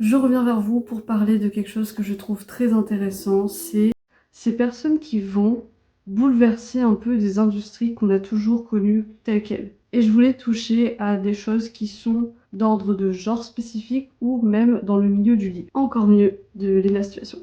Je reviens vers vous pour parler de quelque chose que je trouve très intéressant, c'est ces personnes qui vont bouleverser un peu des industries qu'on a toujours connues telles quelles. Et je voulais toucher à des choses qui sont d'ordre de genre spécifique ou même dans le milieu du livre. Encore mieux, de Léna Situation.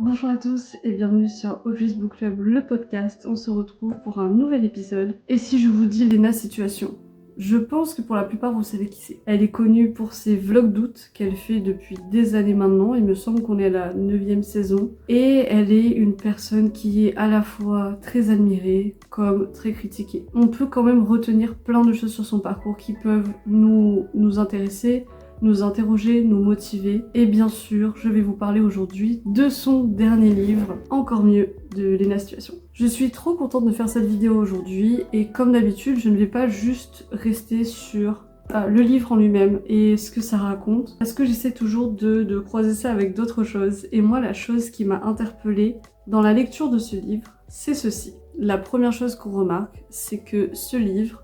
Bonjour à tous et bienvenue sur Office Book Club, le podcast. On se retrouve pour un nouvel épisode. Et si je vous dis Léna Situation, je pense que pour la plupart vous savez qui c'est. Elle est connue pour ses vlogs d'août qu'elle fait depuis des années maintenant. Il me semble qu'on est à la 9e saison. Et elle est une personne qui est à la fois très admirée comme très critiquée. On peut quand même retenir plein de choses sur son parcours qui peuvent nous intéresser, nous interroger, nous motiver. Et bien sûr, je vais vous parler aujourd'hui de son dernier livre, Encore mieux, de Léna Situation. Je suis trop contente de faire cette vidéo aujourd'hui et comme d'habitude, je ne vais pas juste rester sur le livre en lui-même et ce que ça raconte, parce que j'essaie toujours de croiser ça avec d'autres choses. Et moi, la chose qui m'a interpellée dans la lecture de ce livre, c'est ceci. La première chose qu'on remarque, c'est que ce livre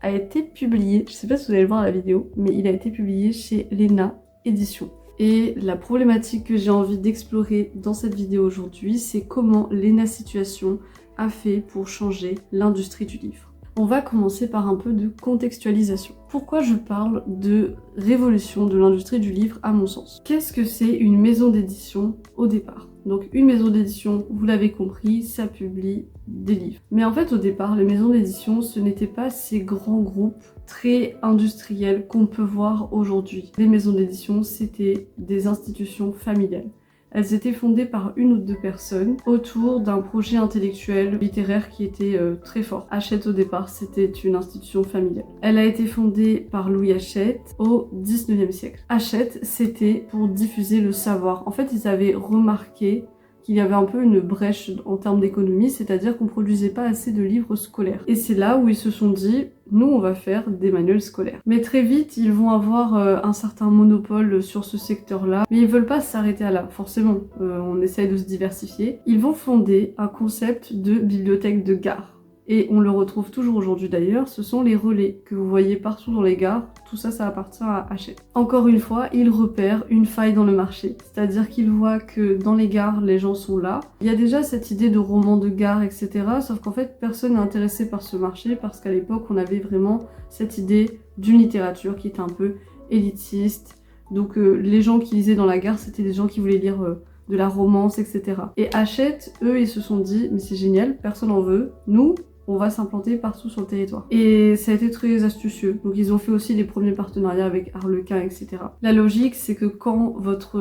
a été publié, je sais pas si vous allez le voir à la vidéo, mais il a été publié chez Léna Éditions. Et la problématique que j'ai envie d'explorer dans cette vidéo aujourd'hui, c'est comment Léna Situation a fait pour changer l'industrie du livre. On va commencer par un peu de contextualisation. Pourquoi je parle de révolution de l'industrie du livre à mon sens? Qu'est-ce que c'est une maison d'édition au départ? Donc une maison d'édition, vous l'avez compris, ça publie des livres. Mais en fait au départ, les maisons d'édition, ce n'étaient pas ces grands groupes très industriels qu'on peut voir aujourd'hui. Les maisons d'édition, c'était des institutions familiales. Elles étaient fondées par une ou deux personnes autour d'un projet intellectuel littéraire qui était très fort. Hachette au départ, c'était une institution familiale. Elle a été fondée par Louis Hachette au 19e siècle. Hachette, c'était pour diffuser le savoir. En fait, ils avaient remarqué qu'il y avait un peu une brèche en termes d'économie, c'est-à-dire qu'on produisait pas assez de livres scolaires. Et c'est là où ils se sont dit, nous on va faire des manuels scolaires. Mais très vite, ils vont avoir un certain monopole sur ce secteur-là, mais ils veulent pas s'arrêter à là, forcément, on essaye de se diversifier. Ils vont fonder un concept de bibliothèque de gare. Et on le retrouve toujours aujourd'hui d'ailleurs, ce sont les relais que vous voyez partout dans les gares, tout ça, ça appartient à Hachette. Encore une fois, ils repèrent une faille dans le marché, c'est-à-dire qu'ils voient que dans les gares, les gens sont là. Il y a déjà cette idée de roman de gare, etc., sauf qu'en fait, personne n'est intéressé par ce marché, parce qu'à l'époque, on avait vraiment cette idée d'une littérature qui était un peu élitiste. Donc les gens qui lisaient dans la gare, c'était des gens qui voulaient lire de la romance, etc. Et Hachette, eux, ils se sont dit, mais c'est génial, personne en veut, nous, on va s'implanter partout sur le territoire. Et ça a été très astucieux. Donc ils ont fait aussi les premiers partenariats avec Harlequin, etc. La logique, c'est que quand votre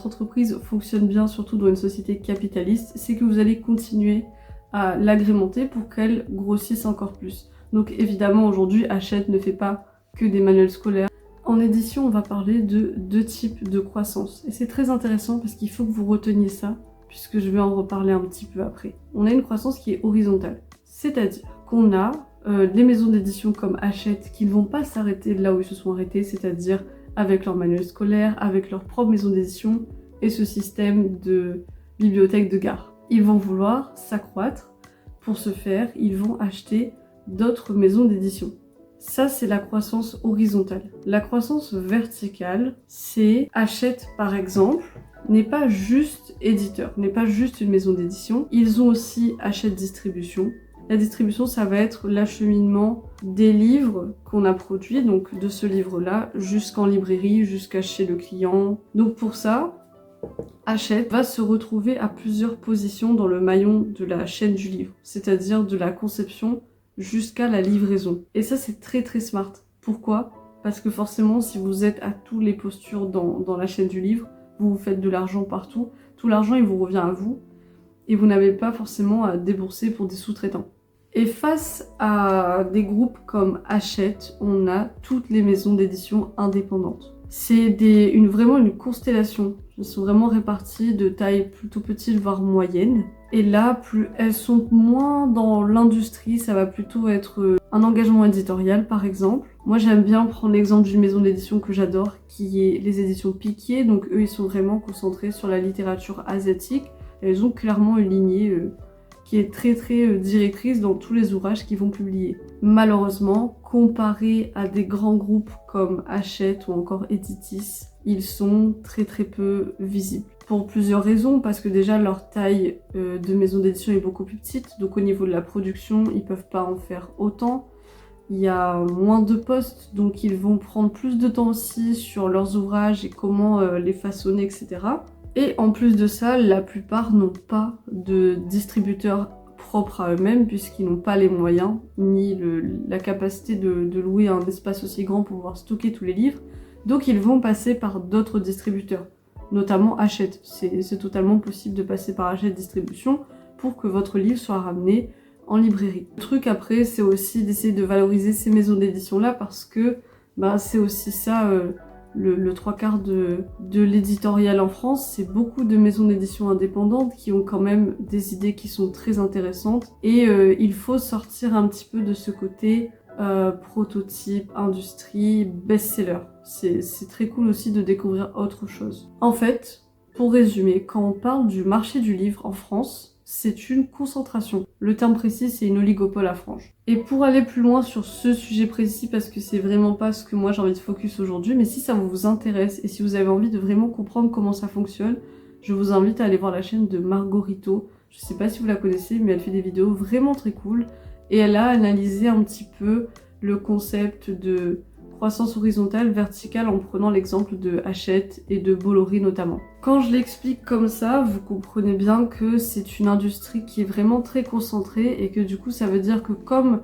entreprise fonctionne bien, surtout dans une société capitaliste, c'est que vous allez continuer à l'agrémenter pour qu'elle grossisse encore plus. Donc évidemment, aujourd'hui, Hachette ne fait pas que des manuels scolaires. En édition, on va parler de deux types de croissance. Et c'est très intéressant parce qu'il faut que vous reteniez ça, puisque je vais en reparler un petit peu après. On a une croissance qui est horizontale. C'est-à-dire qu'on a des maisons d'édition comme Hachette qui ne vont pas s'arrêter là où ils se sont arrêtés, c'est-à-dire avec leur manuel scolaire, avec leur propre maison d'édition et ce système de bibliothèque de gare. Ils vont vouloir s'accroître. Pour ce faire, ils vont acheter d'autres maisons d'édition. Ça, c'est la croissance horizontale. La croissance verticale, c'est Hachette, par exemple, n'est pas juste éditeur, n'est pas juste une maison d'édition. Ils ont aussi Hachette Distribution. La distribution, ça va être l'acheminement des livres qu'on a produits, donc de ce livre-là, jusqu'en librairie, jusqu'à chez le client. Donc pour ça, Hachette va se retrouver à plusieurs positions dans le maillon de la chaîne du livre, c'est-à-dire de la conception jusqu'à la livraison. Et ça, c'est très très smart. Pourquoi? Parce que forcément, si vous êtes à toutes les postures dans la chaîne du livre, vous faites de l'argent partout, tout l'argent il vous revient à vous, et vous n'avez pas forcément à débourser pour des sous-traitants. Et face à des groupes comme Hachette, on a toutes les maisons d'édition indépendantes. C'est vraiment une constellation. Elles sont vraiment réparties de taille plutôt petite, voire moyenne. Et là, plus elles sont moins dans l'industrie, ça va plutôt être un engagement éditorial par exemple. Moi j'aime bien prendre l'exemple d'une maison d'édition que j'adore, qui est les éditions Piquier. Donc eux ils sont vraiment concentrés sur la littérature asiatique. Et ils ont clairement une lignée qui est très directrice dans tous les ouvrages qu'ils vont publier. Malheureusement, comparé à des grands groupes comme Hachette ou encore Editis, ils sont très peu visibles. Pour plusieurs raisons, parce que déjà leur taille de maison d'édition est beaucoup plus petite, donc au niveau de la production, ils peuvent pas en faire autant. Il y a moins de postes, donc ils vont prendre plus de temps aussi sur leurs ouvrages et comment les façonner, etc. Et en plus de ça, la plupart n'ont pas de distributeurs propres à eux-mêmes, puisqu'ils n'ont pas les moyens, ni la capacité de louer un espace aussi grand pour pouvoir stocker tous les livres. Donc ils vont passer par d'autres distributeurs, notamment Hachette. C'est totalement possible de passer par Hachette Distribution pour que votre livre soit ramené en librairie. Le truc après, c'est aussi d'essayer de valoriser ces maisons d'édition-là, parce que c'est aussi ça, le trois quarts de l'éditorial en France, c'est beaucoup de maisons d'édition indépendantes qui ont quand même des idées qui sont très intéressantes, et il faut sortir un petit peu de ce côté prototype, industrie, best-seller. C'est très cool aussi de découvrir autre chose. En fait, pour résumer, quand on parle du marché du livre en France, c'est une concentration. Le terme précis, c'est une oligopole à franges. Et pour aller plus loin sur ce sujet précis, parce que c'est vraiment pas ce que moi j'ai envie de focus aujourd'hui, mais si ça vous intéresse et si vous avez envie de vraiment comprendre comment ça fonctionne, je vous invite à aller voir la chaîne de Margot Rito. Je sais pas si vous la connaissez, mais elle fait des vidéos vraiment très cool. Et elle a analysé un petit peu le concept de croissance horizontale, verticale, en prenant l'exemple de Hachette et de Bolloré notamment. Quand je l'explique comme ça, vous comprenez bien que c'est une industrie qui est vraiment très concentrée, et que du coup ça veut dire que comme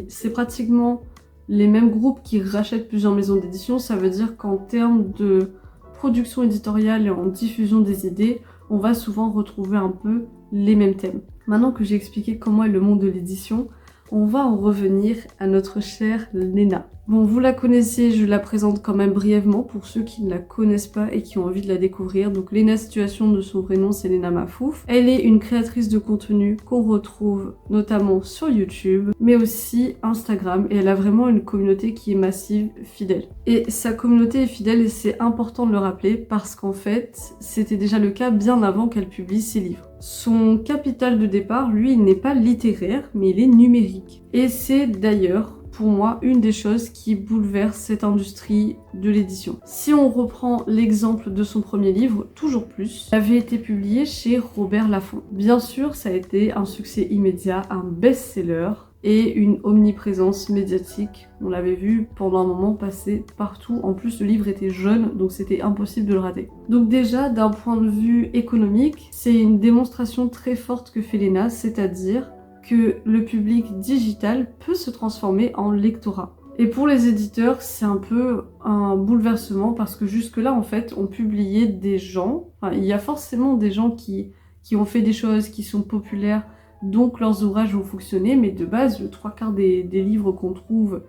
c'est pratiquement les mêmes groupes qui rachètent plusieurs maisons d'édition, ça veut dire qu'en termes de production éditoriale et en diffusion des idées, on va souvent retrouver un peu les mêmes thèmes. Maintenant que j'ai expliqué comment est le monde de l'édition, on va en revenir à notre chère Léna. Bon, vous la connaissez, je la présente quand même brièvement pour ceux qui ne la connaissent pas et qui ont envie de la découvrir. Donc Léna Situation, de son vrai nom, c'est Léna Mafouf. Elle est une créatrice de contenu qu'on retrouve notamment sur YouTube, mais aussi Instagram, et elle a vraiment une communauté qui est massive, fidèle. Et sa communauté est fidèle, et c'est important de le rappeler, parce qu'en fait, c'était déjà le cas bien avant qu'elle publie ses livres. Son capital de départ, lui, il n'est pas littéraire, mais il est numérique. Et c'est d'ailleurs, pour moi, une des choses qui bouleverse cette industrie de l'édition. Si on reprend l'exemple de son premier livre, Toujours Plus, il avait été publié chez Robert Laffont. Bien sûr, ça a été un succès immédiat, un best-seller et une omniprésence médiatique. On l'avait vu pendant un moment passer partout. En plus, le livre était jeune, donc c'était impossible de le rater. Donc déjà, d'un point de vue économique, c'est une démonstration très forte que fait Léna, c'est-à-dire que le public digital peut se transformer en lectorat. Et pour les éditeurs, c'est un peu un bouleversement, parce que jusque-là, en fait, on publiait des gens, il y a forcément des gens qui ont fait des choses, qui sont populaires, donc leurs ouvrages vont fonctionner, mais de base, le trois quarts des livres qu'on trouve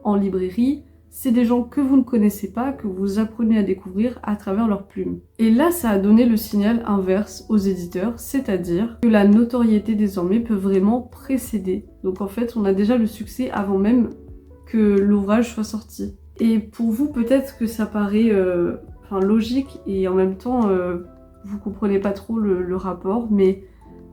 en librairie, c'est des gens que vous ne connaissez pas, que vous apprenez à découvrir à travers leurs plumes. Et là, ça a donné le signal inverse aux éditeurs, c'est-à-dire que la notoriété désormais peut vraiment précéder. Donc en fait, on a déjà le succès avant même que l'ouvrage soit sorti. Et pour vous, peut-être que ça paraît logique, et en même temps, vous comprenez pas trop le rapport, mais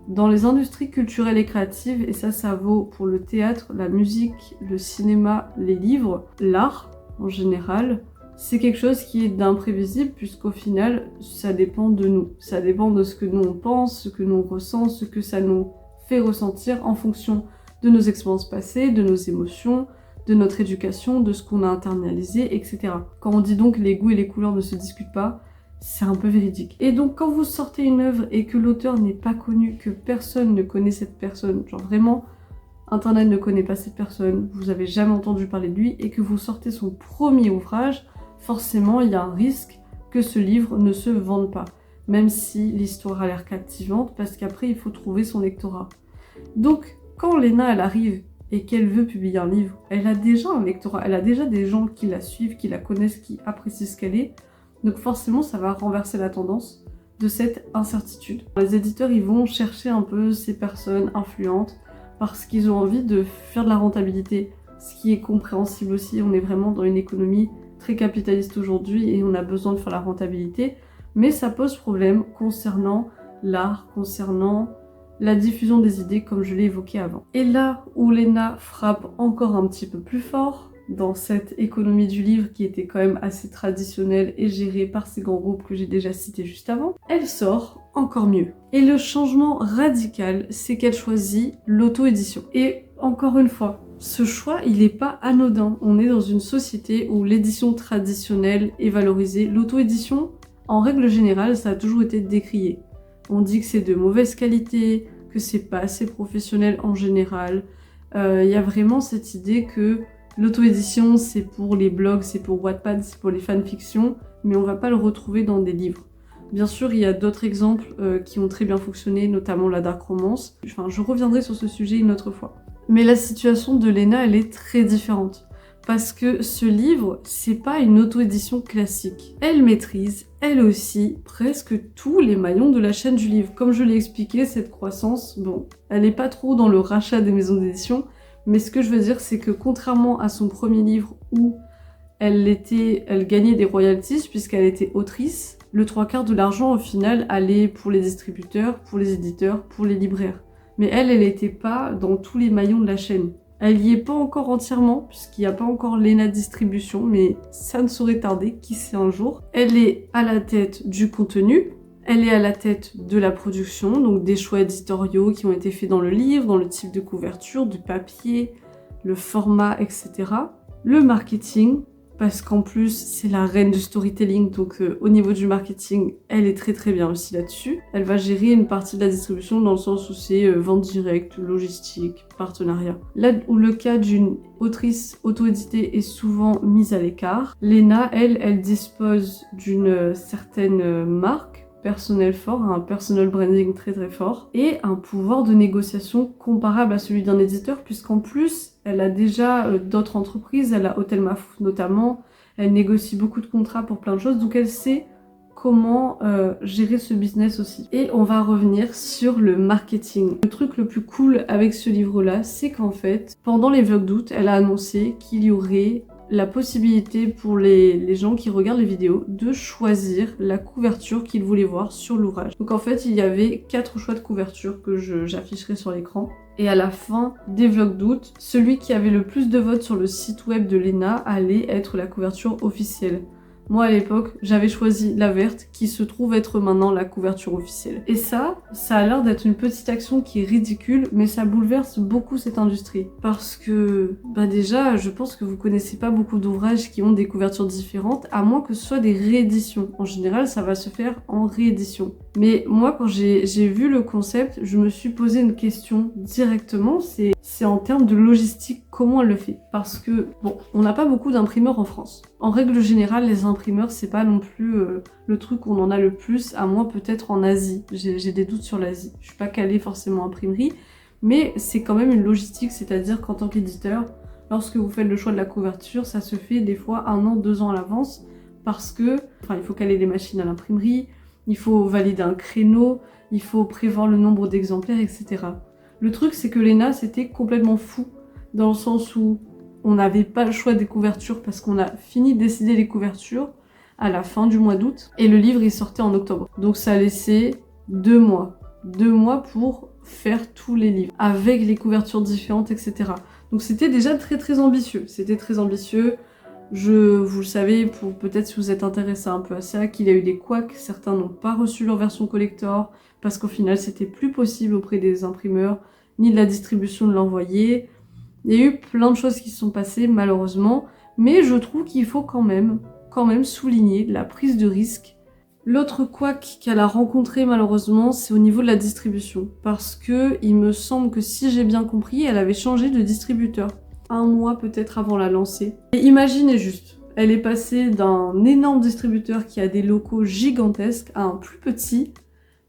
dans les industries culturelles et créatives, et ça vaut pour le théâtre, la musique, le cinéma, les livres, l'art en général, c'est quelque chose qui est d'imprévisible, puisqu'au final, ça dépend de nous. Ça dépend de ce que nous on pense, ce que nous on ressent, ce que ça nous fait ressentir en fonction de nos expériences passées, de nos émotions, de notre éducation, de ce qu'on a internalisé, etc. Quand on dit donc les goûts et les couleurs ne se discutent pas, c'est un peu véridique. Et donc quand vous sortez une œuvre et que l'auteur n'est pas connu, que personne ne connaît cette personne, genre vraiment Internet ne connaît pas cette personne, vous avez jamais entendu parler de lui, et que vous sortez son premier ouvrage, forcément il y a un risque que ce livre ne se vende pas, même si l'histoire a l'air captivante, parce qu'après il faut trouver son lectorat. Donc quand Léna elle arrive et qu'elle veut publier un livre, elle a déjà un lectorat, elle a déjà des gens qui la suivent, qui la connaissent, qui apprécient ce qu'elle est. Donc forcément, ça va renverser la tendance de cette incertitude. Les éditeurs, ils vont chercher un peu ces personnes influentes parce qu'ils ont envie de faire de la rentabilité ce qui est compréhensible aussi. On est vraiment dans une économie très capitaliste aujourd'hui et on a besoin de faire la rentabilité. Mais ça pose problème concernant l'art, concernant la diffusion des idées comme je l'ai évoqué avant. Et là où l'ENA frappe encore un petit peu plus fort, dans cette économie du livre qui était quand même assez traditionnelle et gérée par ces grands groupes que j'ai déjà cités juste avant, elle sort encore mieux. Et le changement radical, c'est qu'elle choisit l'auto-édition. Et encore une fois, ce choix, il n'est pas anodin. On est dans une société où l'édition traditionnelle est valorisée. L'auto-édition, en règle générale, ça a toujours été décrié. On dit que c'est de mauvaise qualité, que c'est pas assez professionnel en général. Il y a vraiment cette idée que l'auto-édition, c'est pour les blogs, c'est pour Wattpad, c'est pour les fanfictions, mais on va pas le retrouver dans des livres. Bien sûr, il y a d'autres exemples qui ont très bien fonctionné, notamment la dark romance. Enfin, je reviendrai sur ce sujet une autre fois. Mais la situation de Léna, elle est très différente. Parce que ce livre, c'est pas une auto-édition classique. Elle maîtrise, elle aussi, presque tous les maillons de la chaîne du livre. Comme je l'ai expliqué, cette croissance, bon, elle est pas trop dans le rachat des maisons d'édition, mais ce que je veux dire, c'est que contrairement à son premier livre où elle gagnait des royalties puisqu'elle était autrice, le 3/4 de l'argent au final allait pour les distributeurs, pour les éditeurs, pour les libraires. Mais elle n'était pas dans tous les maillons de la chaîne. Elle y est pas encore entièrement, puisqu'il n'y a pas encore l'ENA Distribution, mais ça ne saurait tarder, qui sait un jour. Elle est à la tête du contenu, elle est à la tête de la production, donc des choix éditoriaux qui ont été faits dans le livre, dans le type de couverture, du papier, le format, etc. Le marketing, parce qu'en plus c'est la reine du storytelling, donc au niveau du marketing, elle est très très bien aussi là-dessus. Elle va gérer une partie de la distribution dans le sens où c'est vente directe, logistique, partenariat. Là où le cas d'une autrice auto-éditée est souvent mise à l'écart, Léna, elle dispose d'une certaine marque, personnel fort, un personal branding très très fort et un pouvoir de négociation comparable à celui d'un éditeur puisqu'en plus elle a déjà d'autres entreprises, elle a Hôtel Mafou notamment, elle négocie beaucoup de contrats pour plein de choses donc elle sait comment gérer ce business aussi. Et on va revenir sur le marketing. Le truc le plus cool avec ce livre-là, c'est qu'en fait, pendant les vlogs d'août, elle a annoncé qu'il y aurait la possibilité pour les gens qui regardent les vidéos de choisir la couverture qu'ils voulaient voir sur l'ouvrage. Donc en fait, il y avait 4 choix de couverture que j'afficherai sur l'écran. Et à la fin des vlogs d'août, celui qui avait le plus de votes sur le site web de Léna allait être la couverture officielle. Moi, à l'époque, j'avais choisi la verte, qui se trouve être maintenant la couverture officielle. Et ça a l'air d'être une petite action qui est ridicule, mais ça bouleverse beaucoup cette industrie. Parce que, déjà, je pense que vous connaissez pas beaucoup d'ouvrages qui ont des couvertures différentes, à moins que ce soit des rééditions. En général, ça va se faire en réédition. Mais moi, quand j'ai vu le concept, je me suis posé une question directement, c'est en termes de logistique, comment elle le fait. Parce que, bon, on n'a pas beaucoup d'imprimeurs en France. En règle générale, les imprimeurs, c'est pas non plus le truc où on en a le plus, à moins peut-être en Asie. J'ai des doutes sur l'Asie. Je suis pas calée forcément imprimerie, mais c'est quand même une logistique, c'est-à-dire qu'en tant qu'éditeur, lorsque vous faites le choix de la couverture, ça se fait des fois 1 an, 2 ans à l'avance, parce que, il faut caler les machines à l'imprimerie, il faut valider un créneau, il faut prévoir le nombre d'exemplaires, etc. Le truc, c'est que Léna, c'était complètement fou, dans le sens où on n'avait pas le choix des couvertures parce qu'on a fini de décider les couvertures à la fin du mois d'août et le livre il sortait en octobre. Donc ça a laissé 2 mois. 2 mois pour faire tous les livres avec les couvertures différentes, etc. Donc c'était déjà très très ambitieux. C'était très ambitieux. Vous le savez, pour peut-être si vous êtes intéressé un peu à ça, qu'il y a eu des couacs. Certains n'ont pas reçu leur version collector parce qu'au final c'était plus possible auprès des imprimeurs ni de la distribution de l'envoyer. Il y a eu plein de choses qui se sont passées malheureusement, mais je trouve qu'il faut quand même souligner la prise de risque. L'autre couac qu'elle a rencontré malheureusement, c'est au niveau de la distribution, parce que il me semble que si j'ai bien compris, elle avait changé de distributeur 1 mois peut-être avant la lancer. Et imaginez juste, elle est passée d'un énorme distributeur qui a des locaux gigantesques à un plus petit,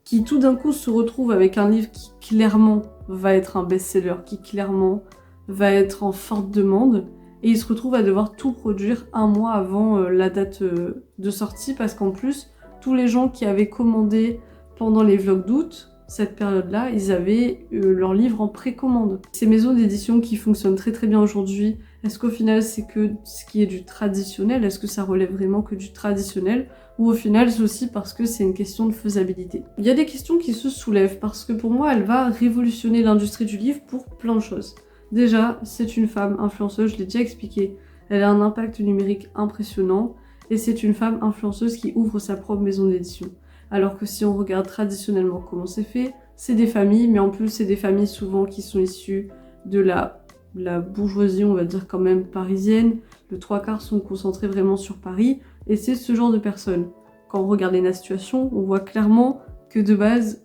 qui tout d'un coup se retrouve avec un livre qui clairement va être un best-seller, qui clairement va être en forte demande et il se retrouve à devoir tout produire 1 mois avant la date de sortie parce qu'en plus tous les gens qui avaient commandé pendant les vlogs d'août, cette période-là, ils avaient leur livre en précommande. Ces maisons d'édition qui fonctionnent très très bien aujourd'hui, Est-ce qu'au final c'est que ce qui est du traditionnel? Est-ce que ça relève vraiment que du traditionnel? Ou au final c'est aussi parce que c'est une question de faisabilité? Il y a des questions qui se soulèvent parce que pour moi elle va révolutionner l'industrie du livre pour plein de choses. Déjà, c'est une femme influenceuse, je l'ai déjà expliqué. Elle a un impact numérique impressionnant et c'est une femme influenceuse qui ouvre sa propre maison d'édition. Alors que si on regarde traditionnellement comment c'est fait, c'est des familles, mais en plus c'est des familles souvent qui sont issues de la bourgeoisie, on va dire quand même parisienne. Le 3/4 sont concentrés vraiment sur Paris, et c'est ce genre de personnes. Quand on regarde Léna Situation, on voit clairement que de base,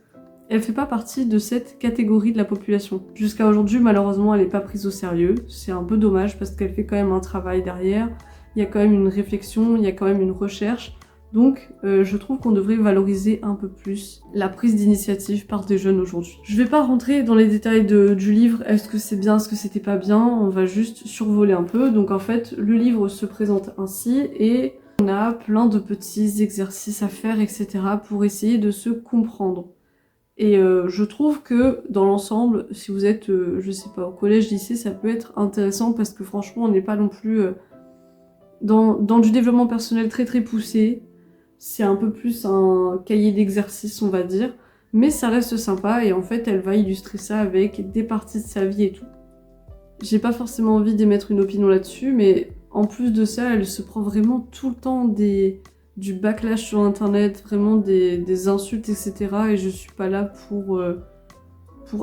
elle fait pas partie de cette catégorie de la population. Jusqu'à aujourd'hui, malheureusement, elle n'est pas prise au sérieux. C'est un peu dommage parce qu'elle fait quand même un travail derrière. Il y a quand même une réflexion, il y a quand même une recherche. Donc, je trouve qu'on devrait valoriser un peu plus la prise d'initiative par des jeunes aujourd'hui. Je vais pas rentrer dans les détails du livre, est-ce que c'est bien, est-ce que c'était pas bien, on va juste survoler un peu. Donc en fait, le livre se présente ainsi et on a plein de petits exercices à faire, etc. pour essayer de se comprendre. Et je trouve que dans l'ensemble, si vous êtes, je sais pas, au collège, lycée, ça peut être intéressant parce que franchement, on n'est pas non plus dans du développement personnel très très poussé. C'est un peu plus un cahier d'exercice, on va dire, mais ça reste sympa et en fait, elle va illustrer ça avec des parties de sa vie et tout. J'ai pas forcément envie d'émettre une opinion là-dessus, mais en plus de ça, elle se prend vraiment tout le temps du backlash sur internet, vraiment des insultes, etc. Et je suis pas là pour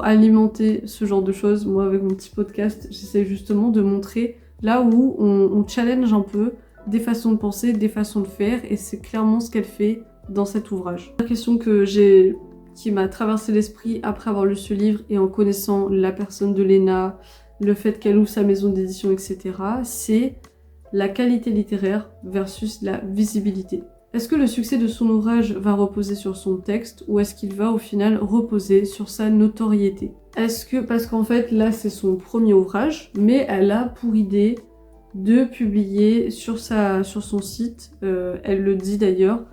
alimenter ce genre de choses. Moi, avec mon petit podcast, j'essaie justement de montrer là où on challenge un peu des façons de penser, des façons de faire, et c'est clairement ce qu'elle fait dans cet ouvrage. La question qui m'a traversé l'esprit après avoir lu ce livre et en connaissant la personne de Léna, le fait qu'elle ouvre sa maison d'édition, etc., c'est la qualité littéraire versus la visibilité. Est-ce que le succès de son ouvrage va reposer sur son texte ou est-ce qu'il va au final reposer sur sa notoriété? Parce qu'en fait là c'est son premier ouvrage, mais elle a pour idée de publier sur son site, elle le dit d'ailleurs,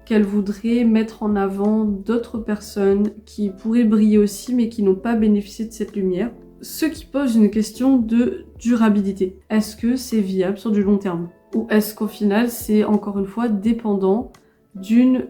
qu'elle voudrait mettre en avant d'autres personnes qui pourraient briller aussi mais qui n'ont pas bénéficié de cette lumière. Ce qui pose une question de durabilité. Est-ce que c'est viable sur du long terme? Ou est-ce qu'au final c'est encore une fois dépendant d'une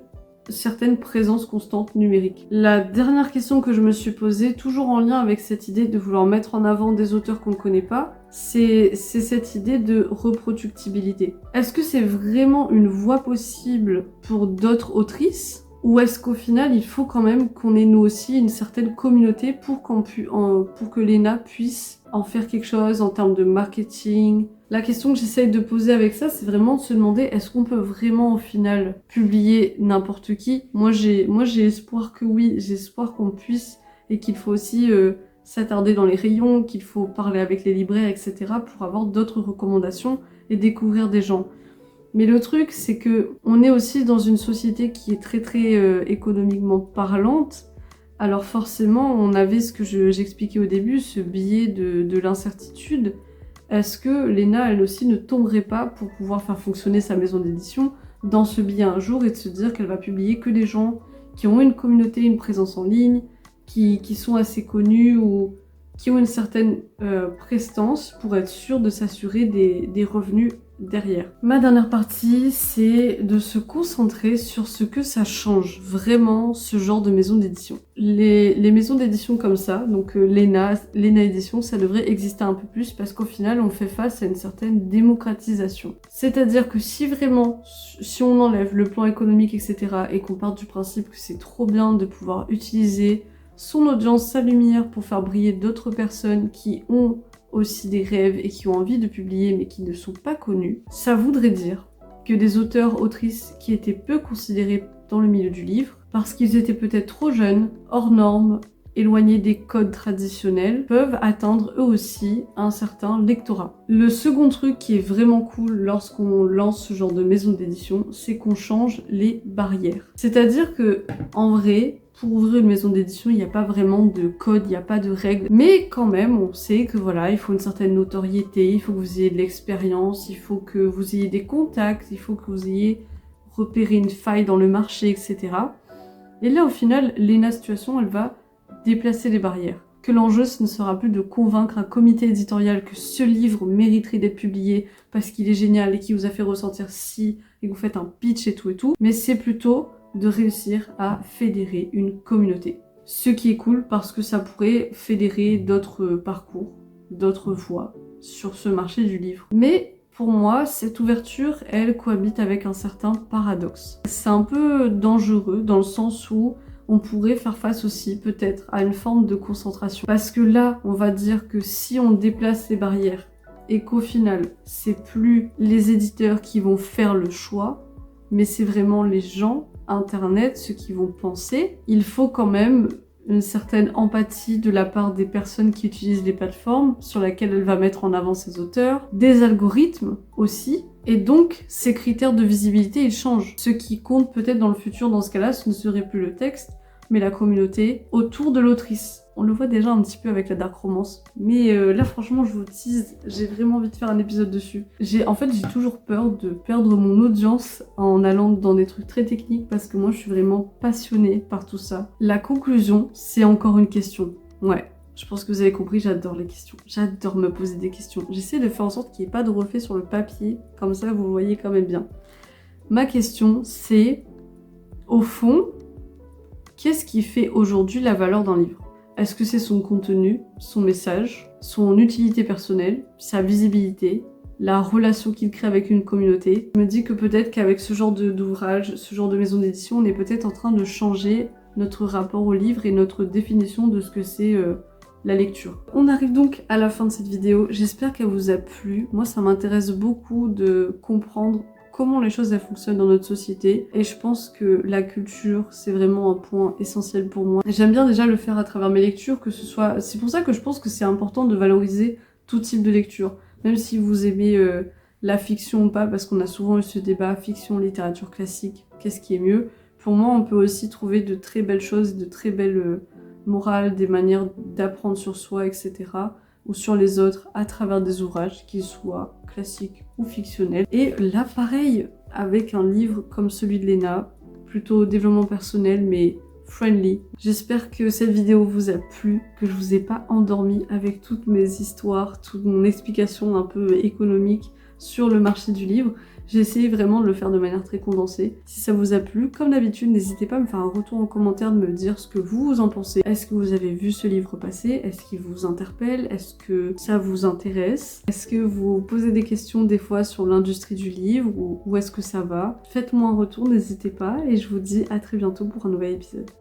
certaine présence constante numérique? La dernière question que je me suis posée, toujours en lien avec cette idée de vouloir mettre en avant des auteurs qu'on ne connaît pas, c'est cette idée de reproductibilité. Est-ce que c'est vraiment une voie possible pour d'autres autrices? Ou est-ce qu'au final, il faut quand même qu'on ait nous aussi une certaine communauté pour que Léna puisse en faire quelque chose en termes de marketing? La question que j'essaye de poser avec ça, c'est vraiment de se demander est-ce qu'on peut vraiment au final publier n'importe qui? Moi j'ai espoir que oui, j'ai espoir qu'on puisse et qu'il faut aussi s'attarder dans les rayons, qu'il faut parler avec les libraires, etc. pour avoir d'autres recommandations et découvrir des gens. Mais le truc, c'est que on est aussi dans une société qui est très très économiquement parlante. Alors forcément, on avait ce que j'expliquais au début, ce biais de l'incertitude. Est-ce que Léna, elle aussi, ne tomberait pas pour pouvoir faire fonctionner sa maison d'édition dans ce biais un jour et de se dire qu'elle va publier que des gens qui ont une communauté, une présence en ligne, qui sont assez connus ou qui ont une certaine prestance pour être sûre de s'assurer des revenus derrière. Ma dernière partie, c'est de se concentrer sur ce que ça change vraiment ce genre de maison d'édition. Les maisons d'édition comme ça, donc Léna Édition, ça devrait exister un peu plus parce qu'au final, on fait face à une certaine démocratisation. C'est-à-dire que si on enlève le plan économique, etc., et qu'on part du principe que c'est trop bien de pouvoir utiliser son audience, sa lumière pour faire briller d'autres personnes qui ont aussi des rêves et qui ont envie de publier mais qui ne sont pas connus, ça voudrait dire que des auteurs, autrices qui étaient peu considérés dans le milieu du livre, parce qu'ils étaient peut-être trop jeunes, hors normes, éloignés des codes traditionnels, peuvent atteindre eux aussi un certain lectorat. Le second truc qui est vraiment cool lorsqu'on lance ce genre de maison d'édition, c'est qu'on change les barrières. C'est-à-dire que, en vrai, pour ouvrir une maison d'édition, il n'y a pas vraiment de code, il n'y a pas de règles. Mais quand même, on sait que voilà, il faut une certaine notoriété, il faut que vous ayez de l'expérience, il faut que vous ayez des contacts, il faut que vous ayez repéré une faille dans le marché, etc. Et là, au final, Léna Situation, elle va déplacer les barrières. que l'enjeu ce ne sera plus de convaincre un comité éditorial que ce livre mériterait d'être publié parce qu'il est génial et qui vous a fait ressentir si, et que vous faites un pitch et tout, mais c'est plutôt de réussir à fédérer une communauté. Ce qui est cool parce que ça pourrait fédérer d'autres parcours, d'autres voies sur ce marché du livre. Mais pour moi, cette ouverture, elle cohabite avec un certain paradoxe. C'est un peu dangereux dans le sens où on pourrait faire face aussi peut-être à une forme de concentration. Parce que là, on va dire que si on déplace les barrières et qu'au final, c'est plus les éditeurs qui vont faire le choix, mais c'est vraiment les gens, Internet, ceux qui vont penser, il faut quand même une certaine empathie de la part des personnes qui utilisent les plateformes sur lesquelles elle va mettre en avant ses auteurs, des algorithmes aussi, et donc ces critères de visibilité ils changent. Ce qui compte peut-être dans le futur dans ce cas-là, ce ne serait plus le texte, mais la communauté autour de l'autrice. On le voit déjà un petit peu avec la dark romance, mais là franchement je vous tease, j'ai vraiment envie de faire un épisode dessus. J'ai toujours peur de perdre mon audience en allant dans des trucs très techniques parce que moi je suis vraiment passionnée par tout ça. La conclusion, c'est encore une question. Ouais, je pense que vous avez compris, j'adore les questions. J'adore me poser des questions. J'essaie de faire en sorte qu'il n'y ait pas de reflet sur le papier, comme ça vous voyez quand même bien. Ma question c'est, au fond, qu'est-ce qui fait aujourd'hui la valeur d'un livre ? Est-ce que c'est son contenu, son message, son utilité personnelle, sa visibilité, la relation qu'il crée avec une communauté? Je me dis que peut-être qu'avec ce genre d'ouvrage, ce genre de maison d'édition, on est peut-être en train de changer notre rapport au livre et notre définition de ce que c'est la lecture. On arrive donc à la fin de cette vidéo, j'espère qu'elle vous a plu. Moi ça m'intéresse beaucoup de comprendre comment les choses elles fonctionnent dans notre société et je pense que la culture c'est vraiment un point essentiel pour moi. J'aime bien déjà le faire à travers mes lectures, que ce soit... C'est pour ça que je pense que c'est important de valoriser tout type de lecture, même si vous aimez la fiction ou pas, parce qu'on a souvent eu ce débat fiction, littérature classique, qu'est-ce qui est mieux. Pour moi on peut aussi trouver de très belles choses, de très belles morales, des manières d'apprendre sur soi, etc. ou sur les autres à travers des ouvrages, qu'ils soient classiques ou fictionnels. Et là, pareil, avec un livre comme celui de Léna, plutôt développement personnel, mais friendly. J'espère que cette vidéo vous a plu, que je vous ai pas endormi avec toutes mes histoires, toute mon explication un peu économique sur le marché du livre. J'ai essayé vraiment de le faire de manière très condensée. Si ça vous a plu, comme d'habitude, n'hésitez pas à me faire un retour en commentaire, de me dire ce que vous en pensez. Est-ce que vous avez vu ce livre passer? Est-ce qu'il vous interpelle? Est-ce que ça vous intéresse? Est-ce que vous posez des questions des fois sur l'industrie du livre ou où est-ce que ça va? Faites-moi un retour, n'hésitez pas, et je vous dis à très bientôt pour un nouvel épisode.